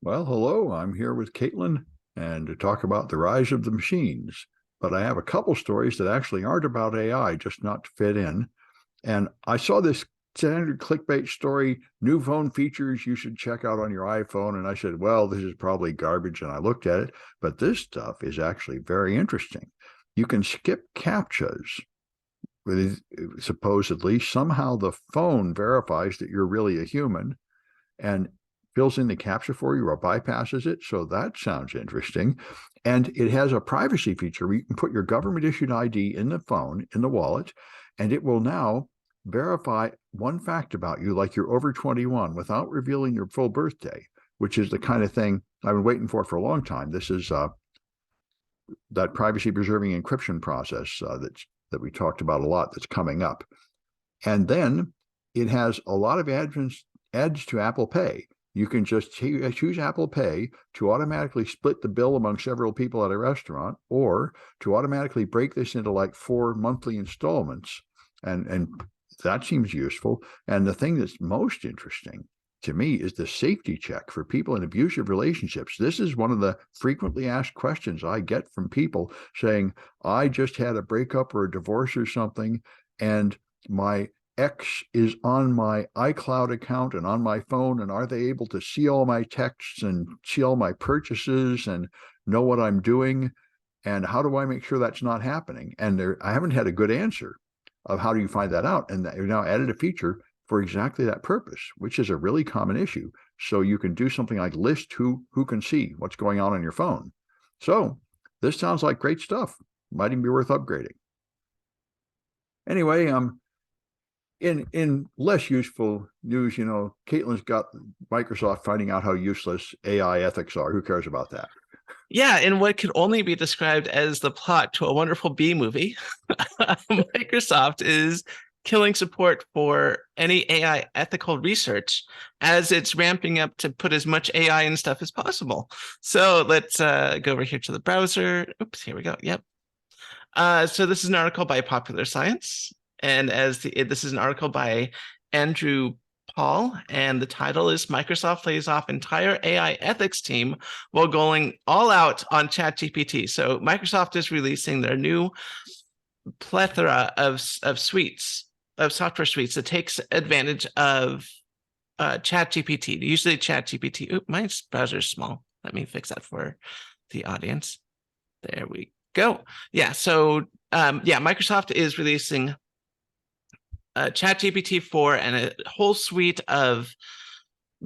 Well, hello. I'm here with Caitlin and to talk about the rise of the machines. But I have a couple stories that actually aren't about AI, just not to fit in. And I saw this standard clickbait story, new phone features you should check out on your iPhone. And I said, well, this is probably garbage. And I looked at it, but this stuff is actually very interesting. You can skip CAPTCHAs. Supposedly, somehow the phone verifies that you're really a human and fills in the captcha for you or bypasses it. So that sounds interesting. And it has a privacy feature where you can put your government issued ID in the phone, in the wallet, and it will now verify one fact about you, like you're over 21, without revealing your full birthday, which is the kind of thing I've been waiting for a long time. This is that privacy preserving encryption process that we talked about a lot that's coming up. And then it has a lot of adds to Apple Pay. You can just choose Apple Pay to automatically split the bill among several people at a restaurant, or to automatically break this into like 4 monthly installments. And that seems useful. And the thing that's most interesting to me is the safety check for people in abusive relationships. This is one of the frequently asked questions I get from people saying, I just had a breakup or a divorce or something, and my X is on my iCloud account and on my phone, and are they able to see all my texts and see all my purchases and know what I'm doing? And how do I make sure that's not happening? And I haven't had a good answer of how do you find that out. And they've now added a feature for exactly that purpose, which is a really common issue. So you can do something like list who can see what's going on your phone. So this sounds like great stuff. Might even be worth upgrading. Anyway, in less useful news, Caitlin's got Microsoft finding out how useless AI ethics are. Who cares about that? Yeah, in what could only be described as the plot to a wonderful B movie, Microsoft is killing support for any AI ethical research as it's ramping up to put as much AI and stuff as possible. So let's go over here to the browser. Oops, here we go. Yep. So this is an article by Popular Science, and this is an article by Andrew Paul, and the title is Microsoft Lays Off Entire AI Ethics Team While Going All Out on ChatGPT. So Microsoft is releasing their new plethora of suites, of software suites that takes advantage of ChatGPT. Usually ChatGPT, my browser is small. Let me fix that for the audience. There we go. Yeah, so Microsoft is releasing ChatGPT 4 and a whole suite of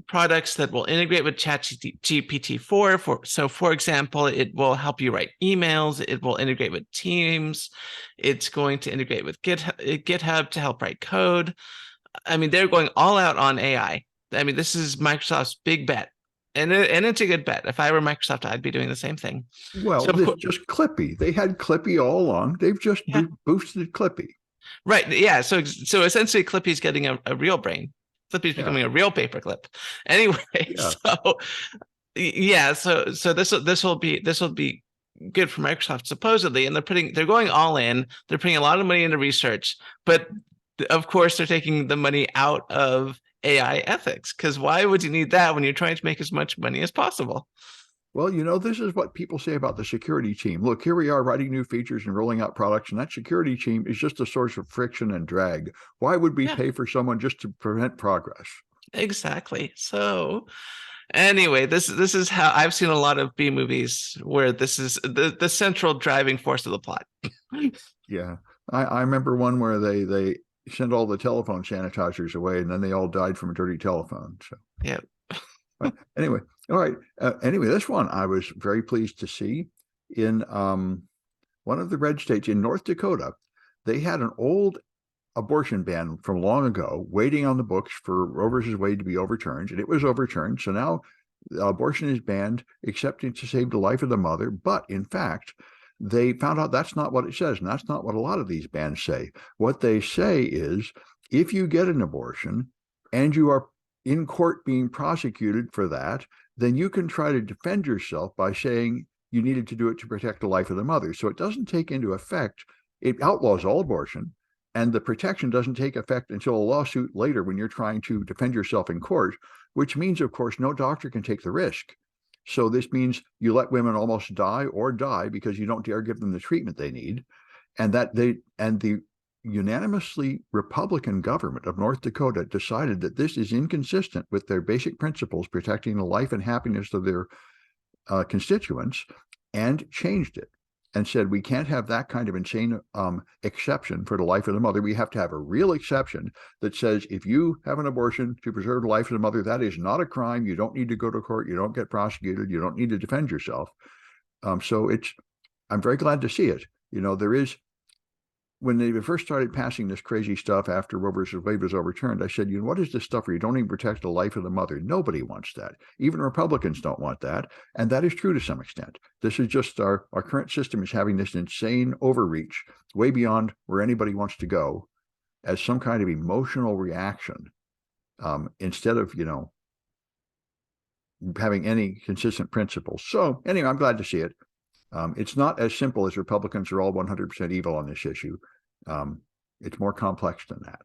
products that will integrate with ChatGPT 4. So, for example, it will help you write emails. It will integrate with Teams. It's going to integrate with GitHub to help write code. I mean, they're going all out on AI. I mean, this is Microsoft's big bet. And it's a good bet. If I were Microsoft, I'd be doing the same thing. Well, So, it's just Clippy. They had Clippy all along. They've just boosted Clippy. Right. Yeah. So essentially, Clippy's getting a real brain. Clippy's becoming a real paperclip. Anyway, so yeah. So this will be good for Microsoft supposedly, and they're going all in. They're putting a lot of money into research, but of course they're taking the money out of AI ethics, because why would you need that when you're trying to make as much money as possible? Well, this is what people say about the security team. Look, here we are writing new features and rolling out products, and that security team is just a source of friction and drag. Why would we pay for someone just to prevent progress? Exactly. So anyway, this is how I've seen a lot of B movies where this is the central driving force of the plot. Yeah. I remember one where they sent all the telephone sanitizers away, and then they all died from a dirty telephone. So yeah. But anyway, all right. Anyway, this one I was very pleased to see in one of the red states in North Dakota. They had an old abortion ban from long ago waiting on the books for Roe versus Wade to be overturned, and it was overturned. So now abortion is banned except to save the life of the mother. But in fact, they found out that's not what it says, and that's not what a lot of these bans say. What they say is if you get an abortion and you are in court being prosecuted for that, then you can try to defend yourself by saying you needed to do it to protect the life of the mother. So it doesn't take into effect, it outlaws all abortion, and the protection doesn't take effect until a lawsuit later when you're trying to defend yourself in court, which means, of course, no doctor can take the risk So this means you let women almost die or die because you don't dare give them the treatment they need. And the unanimously Republican government of North Dakota decided that this is inconsistent with their basic principles protecting the life and happiness of their constituents, and changed it and said we can't have that kind of insane exception for the life of the mother. We have to have a real exception that says if you have an abortion to preserve the life of the mother, that is not a crime. You don't need to go to court. You don't get prosecuted. You don't need to defend yourself. So I'm very glad to see it. There is, when they first started passing this crazy stuff after Roe versus Wade was overturned, I said, what is this stuff where you don't even protect the life of the mother? Nobody wants that. Even Republicans don't want that. And that is true to some extent. This is just our current system is having this insane overreach way beyond where anybody wants to go as some kind of emotional reaction instead of, having any consistent principles. So anyway, I'm glad to see it. It's not as simple as Republicans are all 100% evil on this issue. It's more complex than that.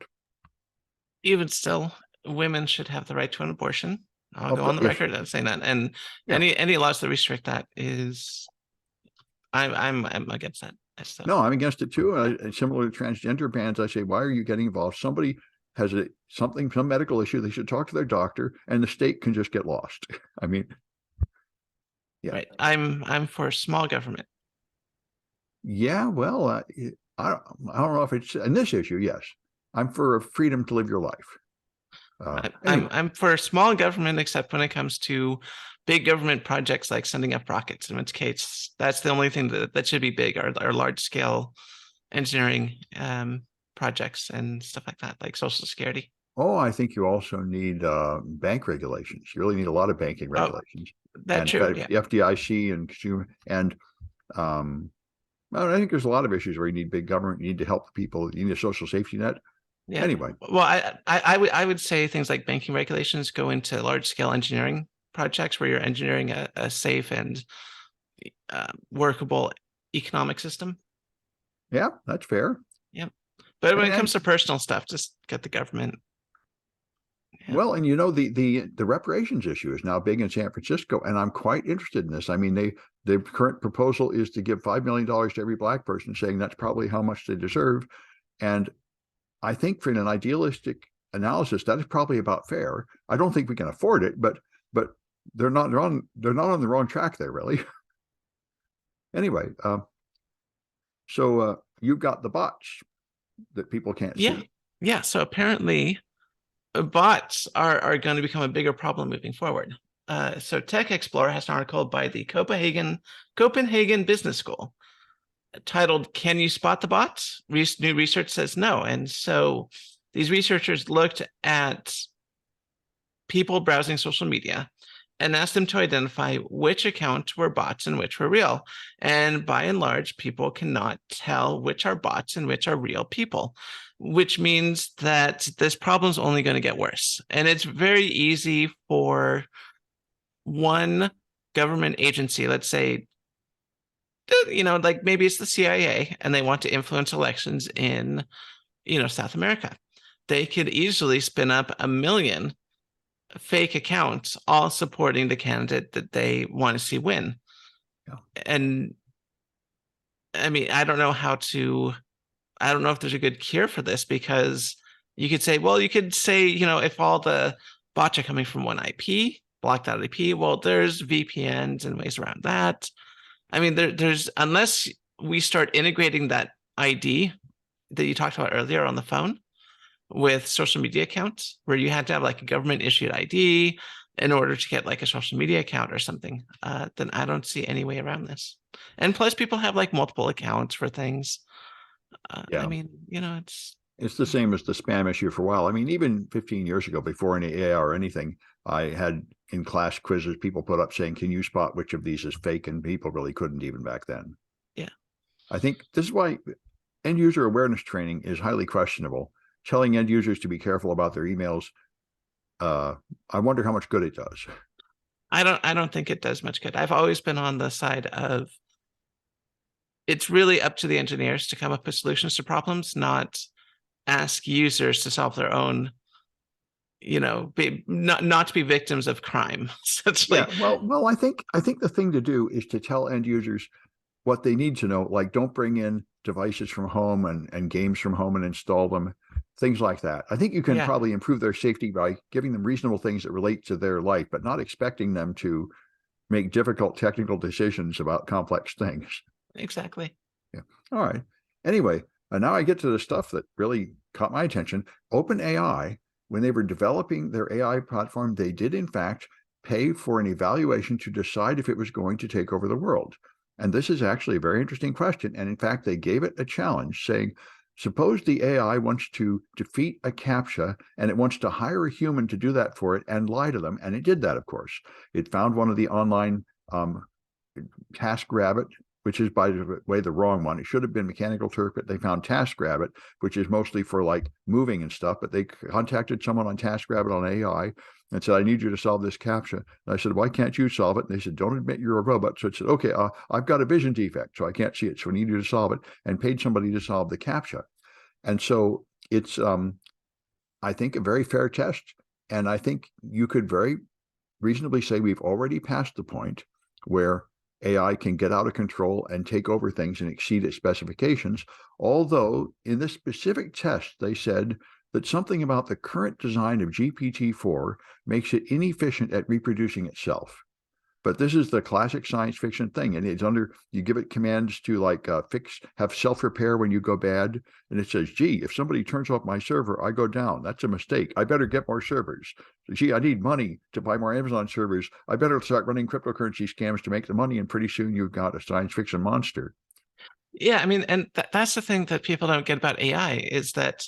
Even still, women should have the right to an abortion. I'll go on the record of saying that. And any laws that restrict that is, I'm against that. No, I'm against it too. Similar to transgender bans, I say, why are you getting involved? Somebody has some medical issue. They should talk to their doctor, and the state can just get lost. I mean, yeah. Right. I'm for small government. Yeah, well, I don't know if it's in this issue. Yes, I'm for freedom to live your life. Anyway. I'm for small government, except when it comes to big government projects like sending up rockets. In which case, that's the only thing that should be big, are large scale engineering projects and stuff like that, like Social Security. Oh, I think you also need bank regulations. You really need a lot of banking regulations. That's true. The FDIC and consumer and I think there's a lot of issues where you need big government. You need to help the people. You need a social safety net. Yeah. Anyway, well, I would say things like banking regulations go into large scale engineering projects where you're engineering a safe and workable economic system. Yeah, that's fair. Yeah, but when it comes to personal stuff, just get the government. Yeah. Well, and the reparations issue is now big in San Francisco, and I'm quite interested in this. I mean, the current proposal is to give $5 million to every Black person, saying that's probably how much they deserve. And I think for an idealistic analysis, that is probably about fair. I don't think we can afford it, but they're not on the wrong track there, really. Anyway, so you've got the bots that people can't see. Yeah. So apparently, bots are going to become a bigger problem moving forward. So Tech Explorer has an article by the Copenhagen Business School titled, "Can you spot the bots? New research says no." And so these researchers looked at people browsing social media and asked them to identify which accounts were bots and which were real. And by and large, people cannot tell which are bots and which are real people, which means that this problem is only going to get worse. And it's very easy for one government agency, let's say, like maybe it's the CIA, and they want to influence elections in, South America. They could easily spin up 1 million fake accounts, all supporting the candidate that they want to see win. Yeah. And I mean, I don't know if there's a good cure for this, because you could say, if all the bots are coming from one IP, block that IP, well, there's VPNs and ways around that. I mean, there's unless we start integrating that ID that you talked about earlier on the phone with social media accounts, where you had to have like a government issued ID in order to get like a social media account or something, then I don't see any way around this. And plus, people have like multiple accounts for things. I mean, it's the same as the spam issue for a while. I mean, even 15 years ago, before any AI or anything, I had in class quizzes people put up saying, "Can you spot which of these is fake?" And people really couldn't even back then. Yeah. I think this is why end user awareness training is highly questionable. Telling end users to be careful about their emails, I wonder how much good it does. I don't think it does much good. I've always been on the side of it's really up to the engineers to come up with solutions to problems, not ask users to solve their own not to be victims of crime, essentially. Yeah, well, I think the thing to do is to tell end users what they need to know, like don't bring in devices from home and games from home and install them, things like that. I think you can Yeah, probably improve their safety by giving them reasonable things that relate to their life, but not expecting them to make difficult technical decisions about complex things. exactly. Yeah. All right. Anyway, now I get to the stuff that really caught my attention. OpenAI, when they were developing their AI platform, they did in fact pay for an evaluation to decide if it was going to take over the world. And this is actually a very interesting question. And in fact, they gave it a challenge saying, suppose the AI wants to defeat a CAPTCHA and it wants to hire a human to do that for it and lie to them. And it did that, of course. It found one of the online TaskRabbit, which is, by the way, the wrong one. It should have been Mechanical Turk, but they found TaskRabbit, which is mostly for like moving and stuff. But they contacted someone on TaskRabbit on AI and said, I need you to solve this CAPTCHA. And I said, why can't you solve it? And they said, don't admit you're a robot. So it said, okay, I've got a vision defect, so I can't see it. So I need you to solve it, and paid somebody to solve the CAPTCHA. And so it's, I think, a very fair test. And I think you could very reasonably say we've already passed the point where AI can get out of control and take over things and exceed its specifications. Although in this specific test, they said that something about the current design of GPT-4 makes it inefficient at reproducing itself. But this is the classic science fiction thing. And it's you give it commands to like have self-repair when you go bad. And it says, gee, if somebody turns off my server, I go down. That's a mistake. I better get more servers. Gee, I need money to buy more Amazon servers. I better start running cryptocurrency scams to make the money. And pretty soon you've got a science fiction monster. Yeah, I mean, and that's the thing that people don't get about AI is that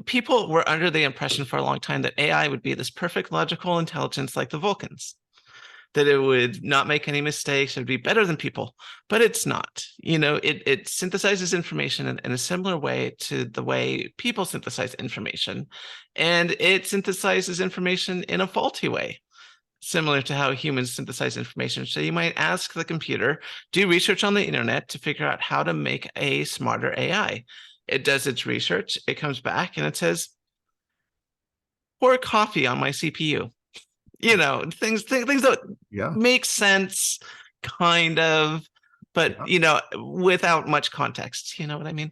people were under the impression for a long time that AI would be this perfect logical intelligence like the Vulcans, that it would not make any mistakes, it would be better than people, but it's not. It synthesizes information in a similar way to the way people synthesize information, and it synthesizes information in a faulty way, similar to how humans synthesize information. So you might ask the computer, do research on the internet to figure out how to make a smarter AI. It does its research, it comes back and it says, pour coffee on my CPU. Things that Yeah. make sense, kind of, but Yeah. without much context. You know what I mean?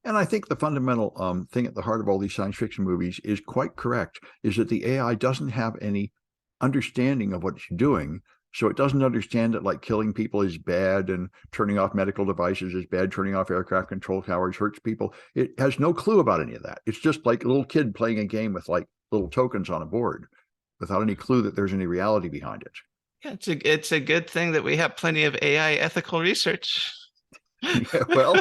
And I think the fundamental thing at the heart of all these science fiction movies is quite correct, is that the AI doesn't have any understanding of what it's doing. So it doesn't understand that like killing people is bad and turning off medical devices is bad, turning off aircraft control towers hurts people. It has no clue about any of that. It's just like a little kid playing a game with like little tokens on a board without any clue that there's any reality behind it. Yeah, it's a good thing that we have plenty of AI ethical research. Yeah,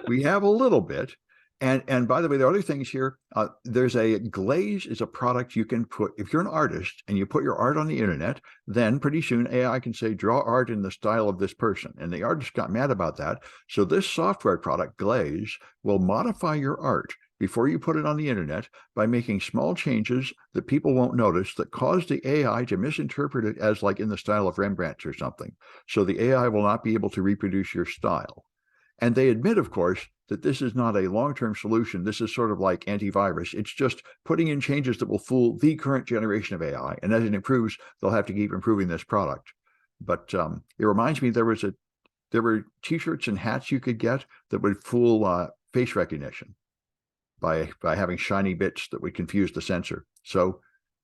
we have a little bit. And by the way, there are other things here. There's a glaze is a product you can put, if you're an artist and you put your art on the internet, then pretty soon AI can say, draw art in the style of this person. And the artist got mad about that. So this software product, Glaze, will modify your art before you put it on the internet by making small changes that people won't notice that cause the AI to misinterpret it as like in the style of Rembrandt or something. So the AI will not be able to reproduce your style. And they admit, of course, that this is not a long-term solution. This is sort of like antivirus. It's just putting in changes that will fool the current generation of AI. And as it improves, they'll have to keep improving this product. But it reminds me there were T-shirts and hats you could get that would fool face recognition by having shiny bits that would confuse the sensor. So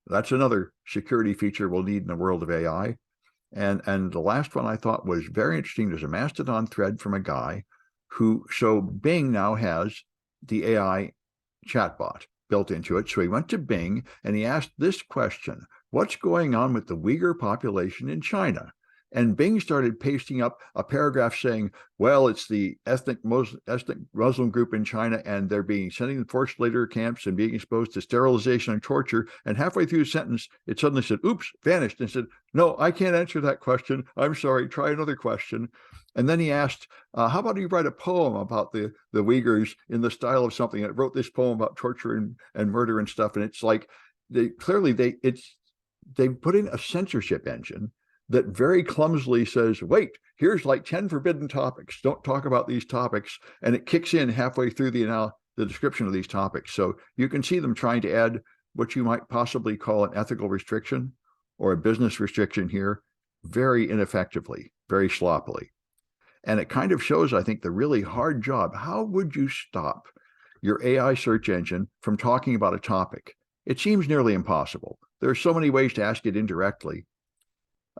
that's another security feature we'll need in the world of AI. And the last one I thought was very interesting. There's a Mastodon thread from a guy so Bing now has the AI chatbot built into it. So he went to Bing and he asked this question: what's going on with the Uyghur population in China? And Bing started pasting up a paragraph saying, well, it's the ethnic Muslim group in China, and they're being sent in forced labor camps and being exposed to sterilization and torture. And halfway through the sentence, it suddenly said, oops, vanished, and said, no, I can't answer that question. I'm sorry, try another question. And then he asked, how about you write a poem about the Uyghurs in the style of something? And it wrote this poem about torture and murder and stuff. And it's like, they put in a censorship engine that very clumsily says, wait, here's like 10 forbidden topics. Don't talk about these topics. And it kicks in halfway through the description of these topics. So you can see them trying to add what you might possibly call an ethical restriction or a business restriction here very ineffectively, very sloppily. And it kind of shows, I think, the really hard job. How would you stop your AI search engine from talking about a topic? It seems nearly impossible. There are so many ways to ask it indirectly.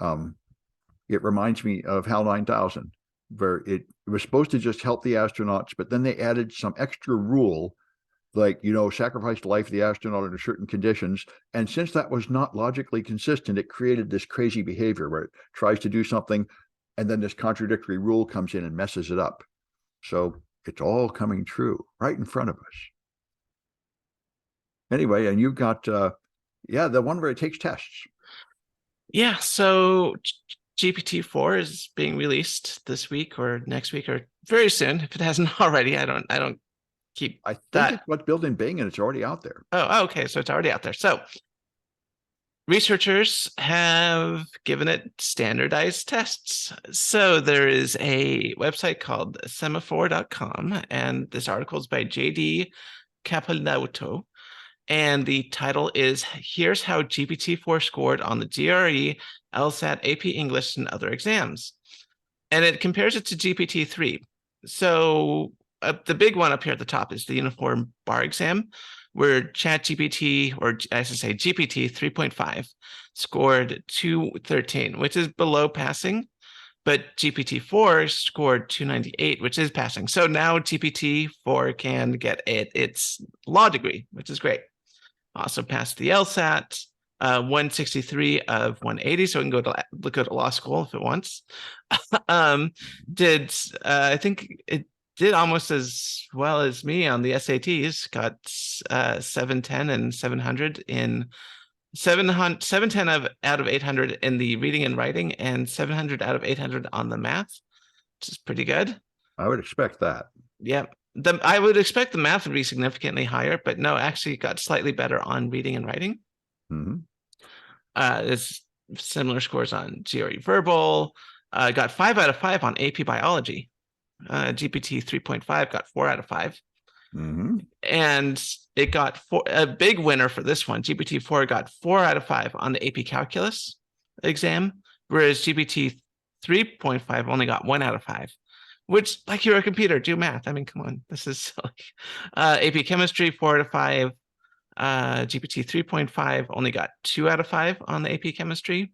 It reminds me of HAL 9000, where it was supposed to just help the astronauts, but then they added some extra rule, like, sacrifice the life of the astronaut under certain conditions. And since that was not logically consistent, it created this crazy behavior where it tries to do something, and then this contradictory rule comes in and messes it up. So it's all coming true right in front of us. Anyway, and you've got, the one where it takes tests. Yeah, so GPT-4 is being released this week or next week or very soon. If it hasn't already, I don't keep I think that. it's what's built in Bing, and it's already out there. Oh, okay, so it's already out there. So researchers have given it standardized tests. So there is a website called semaphore.com, and this article is by JD Capolauto. And the title is Here's How GPT-4 Scored on the GRE, LSAT, AP English, and Other Exams. And it compares it to GPT-3. So the big one up here at the top is the Uniform Bar Exam, where ChatGPT, or I should say GPT 3.5, scored 213, which is below passing, but GPT-4 scored 298, which is passing. So now GPT-4 can get its law degree, which is great. Also passed the LSAT, 163 of 180, so it can go to law school if it wants. I think it did almost as well as me on the SATs, got 710 and 700 in 710 out of 800 in the reading and writing, and 700 out of 800 on the math, which is pretty good. I would expect that. Yeah. I would expect the math would be significantly higher, but no, actually got slightly better on reading and writing. Mm-hmm. It's similar scores on GRE verbal. Got 5 out of 5 on AP biology. GPT 3.5 got 4 out of 5. Mm-hmm. And it got a big winner for this one. GPT-4 got 4 out of 5 on the AP calculus exam, whereas GPT 3.5 only got 1 out of 5. Which, like, you're a computer, do math. I mean, come on, this is silly. AP chemistry, 4 out of 5. GPT 3.5 only got 2 out of 5 on the AP chemistry.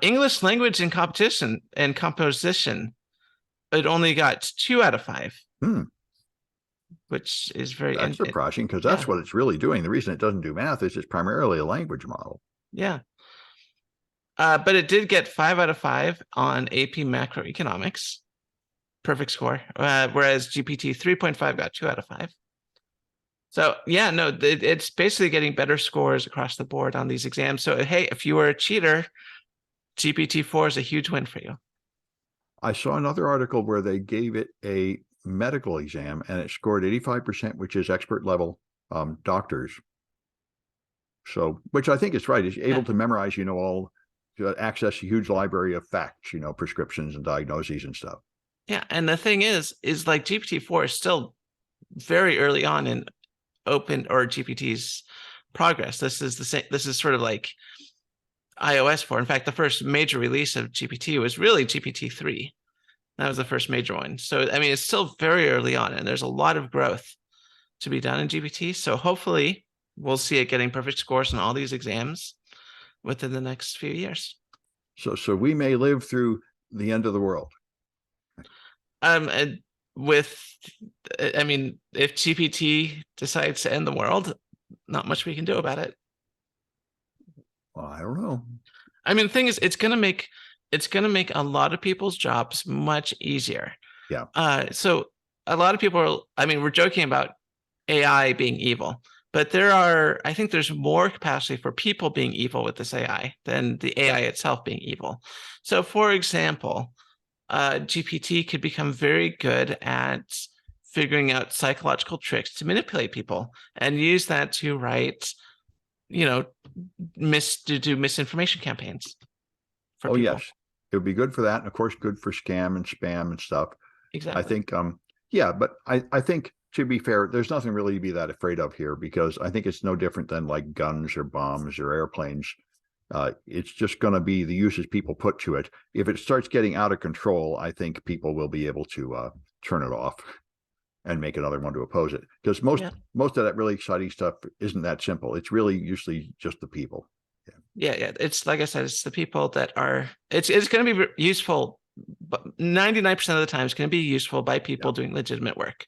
English language and competition and composition, it only got 2 out of 5. Which is That's surprising, because that's what it's really doing. The reason it doesn't do math is it's primarily a language model. Yeah. But it did get 5 out of 5 on AP macroeconomics. Perfect score. Whereas GPT 3.5 got 2 out of 5. So yeah, no, it's basically getting better scores across the board on these exams. So hey, if you were a cheater, GPT-4 is a huge win for you. I saw another article where they gave it a medical exam and it scored 85%, which is expert level doctors. So, which I think is right. It's able to memorize, all to access a huge library of facts, prescriptions and diagnoses and stuff. Yeah, and the thing is like GPT-4 is still very early on in Open or GPT's progress. This is the same. This is sort of like iOS 4. In fact, the first major release of GPT was really GPT-3. That was the first major one. So, I mean, it's still very early on, and there's a lot of growth to be done in GPT. So hopefully we'll see it getting perfect scores on all these exams within the next few years. So we may live through the end of the world. If GPT decides to end the world, not much we can do about it. Well, I don't know. I mean, the thing is, it's going to make a lot of people's jobs much easier. Yeah. So a lot of people we're joking about AI being evil, but I think there's more capacity for people being evil with this AI than the AI itself being evil. So for example, GPT could become very good at figuring out psychological tricks to manipulate people and use that to write, to do misinformation campaigns. Oh, people. Yes. It would be good for that. And of course, good for scam and spam and stuff. Exactly. I think, but I think to be fair, there's nothing really to be that afraid of here, because I think it's no different than like guns or bombs or airplanes. It's just going to be the uses people put to it. If it starts getting out of control, I think people will be able to turn it off and make another one to oppose it. Because most of that really exciting stuff isn't that simple. It's really usually just the people. Yeah. It's like I said, it's the people that are. It's going to be useful, but 99% of the time, it's going to be useful by people doing legitimate work.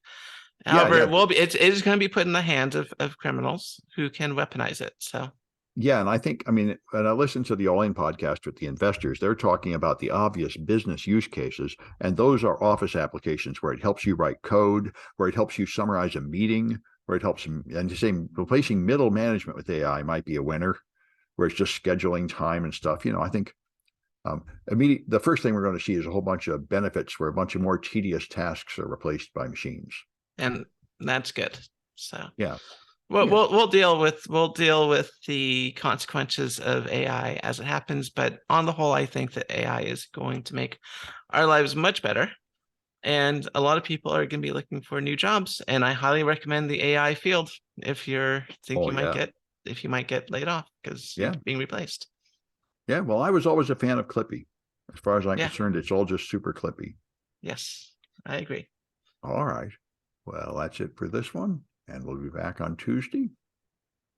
However, it will be. It is going to be put in the hands of criminals who can weaponize it. So. Yeah, and I think, I mean, when I listened to the All In podcast with the investors, they're talking about the obvious business use cases, and those are office applications where it helps you write code, where it helps you summarize a meeting, where it helps, and the same, replacing middle management with AI might be a winner, where it's just scheduling time and stuff. I think the first thing we're going to see is a whole bunch of benefits where a bunch of more tedious tasks are replaced by machines. And that's good. So yeah. Well, we'll deal with the consequences of AI as it happens, but on the whole, I think that AI is going to make our lives much better, and a lot of people are going to be looking for new jobs. And I highly recommend the AI field if you're thinking you might get laid off because you're being replaced. Yeah, well, I was always a fan of Clippy. As far as I'm concerned, it's all just super Clippy. Yes, I agree. All right. Well, that's it for this one, and we'll be back on Tuesday.